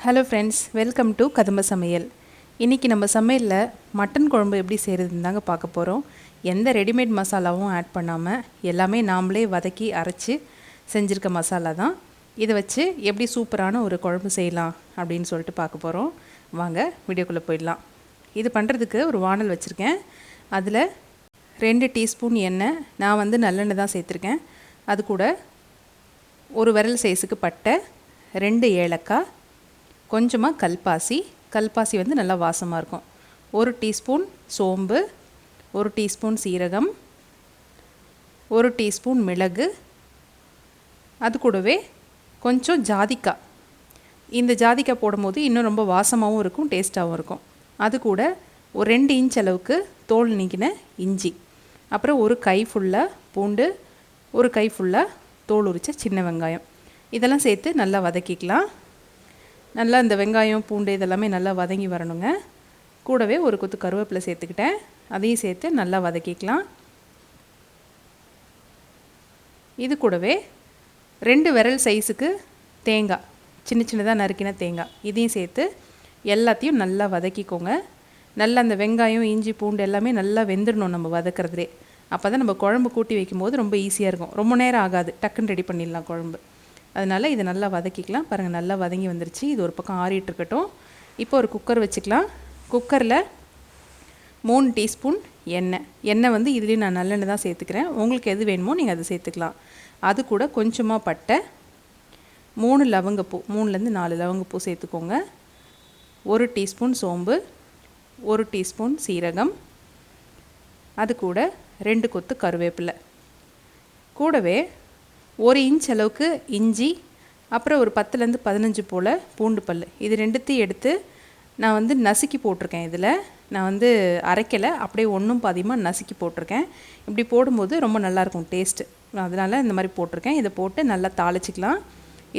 Hello friends, welcome to கதம்ப சமையல். இன்றைக்கி நம்ம சமையலில் மட்டன் குழம்பு எப்படி செய்கிறதுன்னு தாங்க பார்க்க போகிறோம். எந்த ரெடிமேட் மசாலாவும் ஆட் பண்ணாமல் எல்லாமே நாமளே வதக்கி அரைச்சி செஞ்சுருக்க மசாலா தான். இதை வச்சு எப்படி சூப்பரான ஒரு குழம்பு செய்யலாம் அப்படின்னு சொல்லிட்டு பார்க்க போகிறோம். வாங்க வீடியோக்குள்ளே போயிடலாம். இது பண்ணுறதுக்கு ஒரு வானல் வச்சுருக்கேன். அதில் 2 டீஸ்பூன் எண்ணெய், நான் நல்லெண்ணெய் தான் சேர்த்துருக்கேன். அது கூட ஒரு விரல் சைஸுக்கு பட்டை, 2 ஏலக்காய், கொஞ்சமாக கல்பாசி நல்லா வாசமாக இருக்கும். 1 டீஸ்பூன் சோம்பு, 1 டீஸ்பூன் சீரகம், 1 டீஸ்பூன் மிளகு, அது கூடவே கொஞ்சம் ஜாதிக்காய். இந்த ஜாதிக்காய் போடும்போது இன்னும் ரொம்ப வாசமாகவும் இருக்கும், டேஸ்ட்டாகவும் இருக்கும். அது கூட ஒரு 2 இன்ச் அளவுக்கு தோல் நீக்கின இஞ்சி, அப்புறம் ஒரு கை ஃபுல்லாக பூண்டு, ஒரு கை ஃபுல்லாக தோல் உரித்த சின்ன வெங்காயம், இதெல்லாம் சேர்த்து நல்லா வதக்கிக்கலாம். நல்லா இந்த வெங்காயம் பூண்டு இதெல்லாமே நல்லா வதங்கி வரணுங்க. கூடவே ஒரு கொத்து கருவேப்பிலை சேர்த்துக்கிட்டேன், அதையும் சேர்த்து நல்லா வதக்கிக்கலாம். இது கூடவே 2 விரல் சைஸுக்கு தேங்காய், சின்ன சின்னதாக நறுக்கின தேங்காய், இதையும் சேர்த்து எல்லாத்தையும் நல்லா வதக்கிக்கோங்க. நல்லா அந்த வெங்காயம் இஞ்சி பூண்டு எல்லாமே நல்லா வெந்துடணும் நம்ம வதக்கிறதுலே. அப்போ தான் நம்ம குழம்பு கூட்டி வைக்கும்போது ரொம்ப ஈஸியாக இருக்கும், ரொம்ப நேரம் ஆகாது, டக்குன்னு ரெடி பண்ணிடலாம் குழம்பு. அதனால் இதை நல்லா வதக்கிக்கலாம். பாருங்கள், நல்லா வதங்கி வந்துருச்சு. இது ஒரு பக்கம் ஆறிட்டுருக்கட்டும். இப்போ ஒரு குக்கர் வச்சுக்கலாம். குக்கரில் 3 டீஸ்பூன் எண்ணெய் இதுலேயும் நான் நல்லெண்ணெய் தான் சேர்த்துக்கிறேன். உங்களுக்கு எது வேணுமோ நீங்கள் அதை சேர்த்துக்கலாம். அது கூட கொஞ்சமாக பட்டை, 3 லவங்கப்பூ, 3லேருந்து 4 லவங்கப்பூ சேர்த்துக்கோங்க. 1 டீஸ்பூன் சோம்பு, 1 டீஸ்பூன் சீரகம், அது கூட 2 கொத்து கருவேப்பிலை, கூடவே 1 இன்ச் அளவுக்கு இஞ்சி, அப்புறம் ஒரு 10லேருந்து 15 போல் பூண்டு பல், இது 2த்தையும் எடுத்து நான் நசுக்கி போட்டிருக்கேன். இதில் நான் அரைக்கலை, அப்படியே ஒன்றும் பாதியமாக நசுக்கி போட்டிருக்கேன். இப்படி போடும்போது ரொம்ப நல்லாயிருக்கும் டேஸ்ட்டு, அதனால் இந்த மாதிரி போட்டிருக்கேன். இதை போட்டு நல்லா தாளிச்சிக்கலாம்.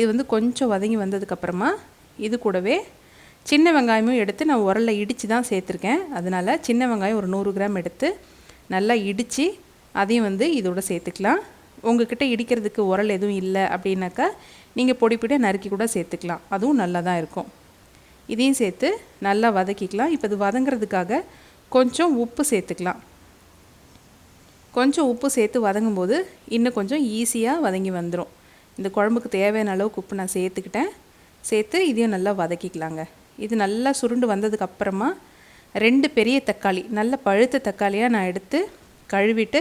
இது கொஞ்சம் வதங்கி வந்ததுக்கப்புறமா இது கூடவே சின்ன வெங்காயமும் எடுத்து நான் உரலில் இடித்து தான் சேர்த்துருக்கேன். அதனால் சின்ன வெங்காயம் ஒரு 100 கிராம் எடுத்து நல்லா இடித்து அதையும் இதோட சேர்த்துக்கலாம். உங்கள்கிட்ட இடிக்கிறதுக்கு உரல் எதுவும் இல்லை அப்படின்னாக்கா நீங்கள் பொடி பொடியாக நறுக்கி கூட சேர்த்துக்கலாம், அதுவும் நல்லா தான் இருக்கும். இதையும் சேர்த்து நல்லா வதக்கிக்கலாம். இப்போ இது வதங்கிறதுக்காக கொஞ்சம் உப்பு சேர்த்துக்கலாம். கொஞ்சம் உப்பு சேர்த்து வதங்கும்போது இன்னும் கொஞ்சம் ஈஸியாக வதங்கி வந்துடும். இந்த குழம்புக்கு தேவையான அளவுக்கு உப்பு நான் சேர்த்து இதையும் நல்லா வதக்கிக்கலாங்க. இது நல்லா சுருண்டு வந்ததுக்கப்புறமா 2 பெரிய தக்காளி, நல்ல பழுத்த தக்காளியாக நான் எடுத்து கழுவிட்டு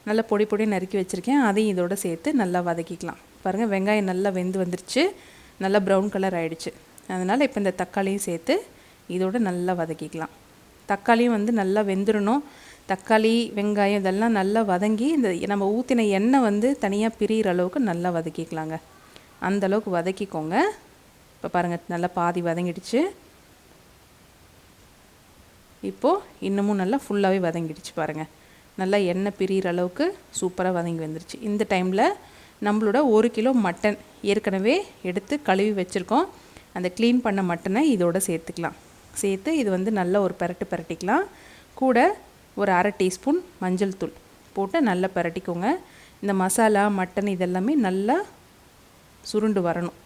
நல்லா பொடி பொடியாக நறுக்கி வச்சுருக்கேன். அதையும் இதோடு சேர்த்து நல்லா வதக்கிக்கலாம். பாருங்கள், வெங்காயம் நல்லா வெந்து வந்துருச்சு, நல்லா ப்ரௌன் கலர் ஆகிடுச்சு. அதனால் இப்போ இந்த தக்காளியும் சேர்த்து இதோடு நல்லா வதக்கிக்கலாம். தக்காளியும் நல்லா வெந்துடணும். தக்காளி வெங்காயம் இதெல்லாம் நல்லா வதங்கி இந்த நம்ம ஊற்றின எண்ணெய் தனியாக பிரிகிற அளவுக்கு நல்லா வதக்கிக்கலாங்க. அந்தளவுக்கு வதக்கிக்கோங்க. இப்போ பாருங்கள், நல்லா பாதி வதங்கிடுச்சு. இப்போது இன்னமும் நல்லா ஃபுல்லாகவே வதங்கிடுச்சு. பாருங்கள், நல்லா எண்ணெய் பிரிகிற அளவுக்கு சூப்பராக வதங்கி வந்துருச்சு. இந்த டைமில் நம்மளோட 1 கிலோ மட்டன் ஏற்கனவே எடுத்து கழுவி வச்சுருக்கோம். அந்த க்ளீன் பண்ண மட்டனை இதோடு சேர்த்துக்கலாம். சேர்த்து இது நல்லா ஒரு பரட்டிக்கலாம். கூட ஒரு 1/2 டீஸ்பூன் மஞ்சள் தூள் போட்டு நல்லா பரட்டிக்கோங்க. இந்த மசாலா மட்டன் இதெல்லாமே நல்லா சுருண்டு வரணும்.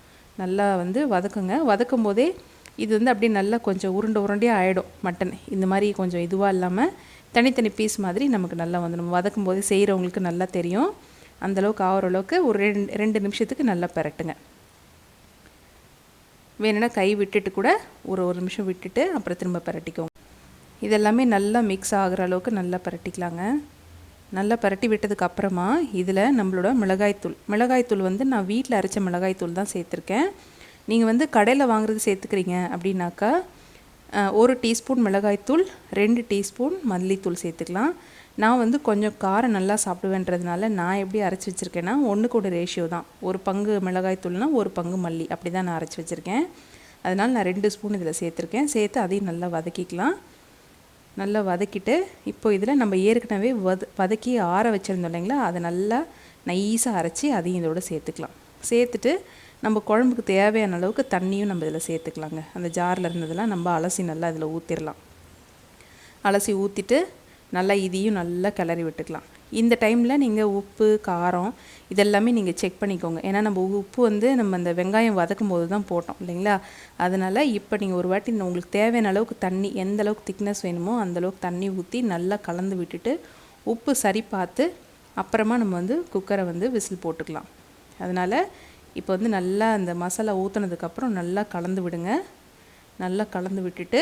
நல்லா வதக்குங்க. வதக்கும் போதே இது அப்படியே நல்லா கொஞ்சம் உருண்டையாக ஆகிடும். மட்டன் இந்த மாதிரி கொஞ்சம் இதுவாக இல்லாமல் தனித்தனி பீஸ் மாதிரி நமக்கு நல்லா நம்ம வதக்கும் போது செய்கிறவங்களுக்கு நல்லா தெரியும். அந்தளவுக்கு ஆகிற அளவுக்கு ஒரு 2 நிமிஷத்துக்கு நல்லா பரட்டுங்க. வேணும்னா கை விட்டுட்டு கூட ஒரு நிமிஷம் விட்டுட்டு அப்புறம் திரும்ப பரட்டிக்கோங்க. இதெல்லாமே நல்லா மிக்ஸ் ஆகிற அளவுக்கு நல்லா பரட்டிக்கலாங்க. நல்லா பரட்டி விட்டதுக்கு அப்புறமா இதில் நம்மளோட மிளகாய்த்தூள் நான் வீட்டில் அரைச்ச மிளகாய்த்தூள் தான் சேர்த்துருக்கேன். நீங்கள் கடையில் வாங்குறது சேர்த்துக்கிறீங்க அப்படின்னாக்கா 1 டீஸ்பூன் மிளகாய்த்தூள், 2 டீஸ்பூன் மல்லித்தூள் சேர்த்துக்கலாம். நான் கொஞ்சம் காரம் நல்லா சாப்பிடுவேன்றதுனால நான் எப்படி அரைச்சி வச்சுருக்கேன்னா 1:1 ரேஷியோ தான். 1 பங்கு மிளகாய்த்தூள்னா 1 பங்கு மல்லி, அப்படி தான் நான் அரைச்சி வச்சுருக்கேன். அதனால் நான் 2 ஸ்பூன் இதில் சேர்த்துருக்கேன். சேர்த்து அதையும் நல்லா வதக்கிக்கலாம். நல்லா வதக்கிட்டு இப்போ இதில் நம்ம ஏற்கனவே வதக்கி ஆற வச்சுருந்தோம் இல்லைங்களா, அதை நல்லா நைஸாக அரைச்சி அதையும் இதோடு சேர்த்துக்கலாம். சேர்த்துட்டு நம்ம குழம்புக்கு தேவையான அளவுக்கு தண்ணியும் நம்ம இதில் சேர்த்துக்கலாங்க. அந்த ஜாரில் இருந்ததெல்லாம் நம்ம அலசி நல்லா இதில் ஊற்றிடலாம். அலசி ஊற்றிட்டு நல்லா இதையும் நல்லா கிளறி விட்டுக்கலாம். இந்த டைமில் நீங்கள் உப்பு காரம் இதெல்லாமே நீங்கள் செக் பண்ணிக்கோங்க. ஏன்னா நம்ம உப்பு வந்து நம்ம அந்த வெங்காயம் வதக்கும் போது தான் போட்டோம் இல்லைங்களா. அதனால் இப்போ நீங்கள் ஒரு வாட்டி உங்களுக்கு தேவையான அளவுக்கு தண்ணி, எந்த அளவுக்கு திக்னஸ் வேணுமோ அந்தளவுக்கு தண்ணி ஊற்றி நல்லா கலந்து விட்டுட்டு உப்பு சரி பார்த்து அப்புறமா நம்ம வந்து குக்கரை வந்து விசில் போட்டுக்கலாம். அதனால் இப்போ வந்து நல்லா அந்த மசாலா ஊற்றுனதுக்கப்புறம் நல்லா கலந்து விடுங்க. நல்லா கலந்து விட்டுட்டு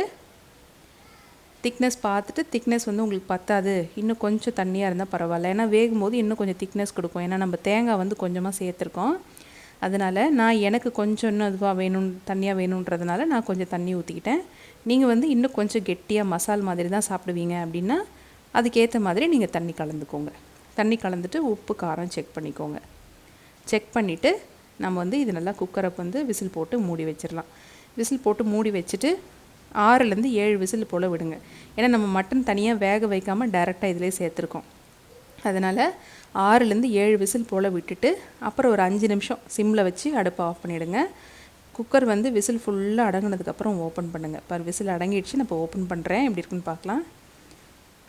திக்னஸ் பார்த்துட்டு, திக்னஸ் வந்து உங்களுக்கு பத்தாது, இன்னும் கொஞ்சம் தண்ணியாக இருந்தால் பரவாயில்ல. ஏன்னா வேகும்போது இன்னும் கொஞ்சம் திக்னஸ் கொடுக்கும். ஏன்னா நம்ம தேங்காய் வந்து கொஞ்சமாக சேர்த்துருக்கோம். அதனால் நான் எனக்கு கொஞ்சம் இன்னும் அதுவாக வேணும், தண்ணியாக வேணுன்றதுனால நான் கொஞ்சம் தண்ணி ஊற்றிக்கிட்டேன். நீங்கள் வந்து இன்னும் கொஞ்சம் கெட்டியாக மசால் மாதிரி தான் சாப்பிடுவீங்க அப்படின்னா அதுக்கேற்ற மாதிரி நீங்கள் தண்ணி கலந்துக்கோங்க. தண்ணி கலந்துட்டு உப்பு காரம் செக் பண்ணிக்கோங்க. செக் பண்ணிவிட்டு நம்ம வந்து இது நல்லா குக்கரை வந்து விசில் போட்டு மூடி வச்சிடலாம். விசில் போட்டு மூடி வச்சுட்டு 6லேருந்து 7 விசில் போல் விடுங்க. ஏன்னா நம்ம மட்டன் தனியாக வேக வைக்காமல் டைரெக்டாக இதிலே சேர்த்துருக்கோம். அதனால் 6லேருந்து 7 விசில் போல் விட்டுட்டு அப்புறம் ஒரு 5 நிமிஷம் சிம்மில் வச்சு அடுப்பை ஆஃப் பண்ணிவிடுங்க. குக்கர் வந்து விசில் ஃபுல்லாக அடங்கினதுக்கப்புறம் ஓப்பன் பண்ணுங்கள். பாரு விசில் அடங்கிடுச்சு. நான் இப்போ ஓப்பன் பண்ணுறேன், எப்படி இருக்குன்னு பார்க்கலாம்.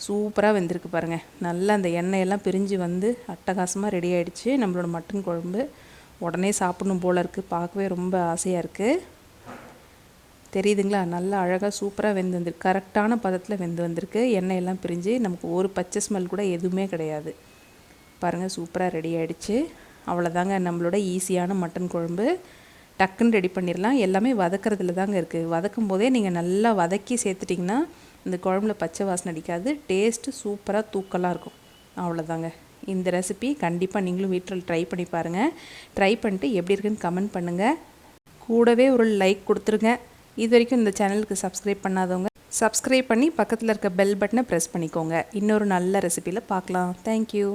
சூப்பராக வெந்திருக்கு பாருங்கள். நல்லா அந்த எண்ணெயெல்லாம் பிரிஞ்சு வந்து அட்டகாசமாக ரெடி ஆகிடுச்சு நம்மளோட மட்டன் குழம்பு. உடனே சாப்பிடணும் போல் இருக்குது, பார்க்கவே ரொம்ப ஆசையாக இருக்குது. தெரியுதுங்களா, நல்லா அழகாக சூப்பராக வெந்து வந்திருக்கு. கரெக்டான பதத்தில் வெந்து வந்திருக்கு. எண்ணெயெல்லாம் பிரிஞ்சு நமக்கு ஒரு பச்சை ஸ்மெல் கூட எதுவுமே கிடையாது. பாருங்கள் சூப்பராக ரெடி ஆகிடுச்சு. அவ்வளோதாங்க நம்மளோட ஈஸியான மட்டன் குழம்பு. டக்குன்னு ரெடி பண்ணிடலாம். எல்லாமே வதக்கிறதுல தாங்க இருக்குது. வதக்கும் போதே நீங்கள் நல்லா வதக்கி சேர்த்துட்டிங்கன்னா இந்த குழம்புல பச்சை வாசனை அடிக்காது. டேஸ்ட்டு சூப்பராக தூக்கலாக இருக்கும். அவ்வளோதாங்க. இந்த ரெசிபி கண்டிப்பாக நீங்களும் வீட்டில் ட்ரை பண்ணி பாருங்கள். ட்ரை பண்ணிட்டு எப்படி இருக்குன்னு கமெண்ட் பண்ணுங்கள். கூடவே ஒரு லைக் கொடுத்துருங்க. இது வரைக்கும் இந்த சேனலுக்கு சப்ஸ்கிரைப் பண்ணாதவங்க சப்ஸ்கிரைப் பண்ணி பக்கத்தில் இருக்க பெல் பட்டனை ப்ரெஸ் பண்ணிக்கோங்க. இன்னொரு நல்ல ரெசிபியில் பார்க்கலாம். தேங்க்யூ.